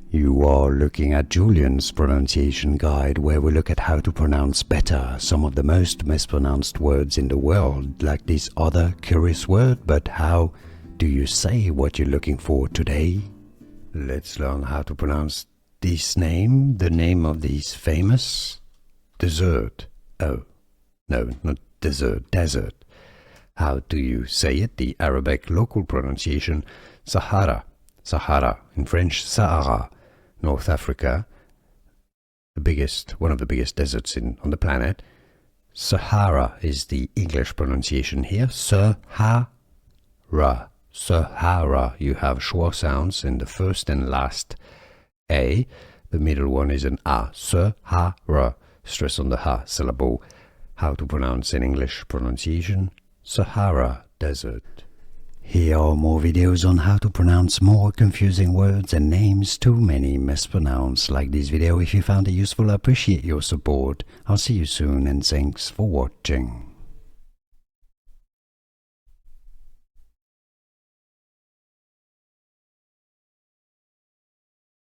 You are looking at Julian's pronunciation guide, where we look at how to pronounce better some of the most mispronounced words in the world, like this other curious word. But how do you say what you're looking for today? Let's learn how to pronounce this name, the name of this famous desert. Oh, no, not desert, desert. How do you say it? The Arabic local pronunciation, Sahara. Sahara, in French, Sahara. North Africa, one of the biggest deserts on the planet. Sahara is the English pronunciation here. Sahara. Sahara. You have schwa sounds in the first and last A. The middle one is an A. Sahara. Stress on the ha syllable. How to pronounce in English pronunciation? Sahara Desert. Here are more videos on how to pronounce more confusing words and names too many mispronounced. Like this video if you found it useful. I appreciate your support. I'll see you soon and thanks for watching.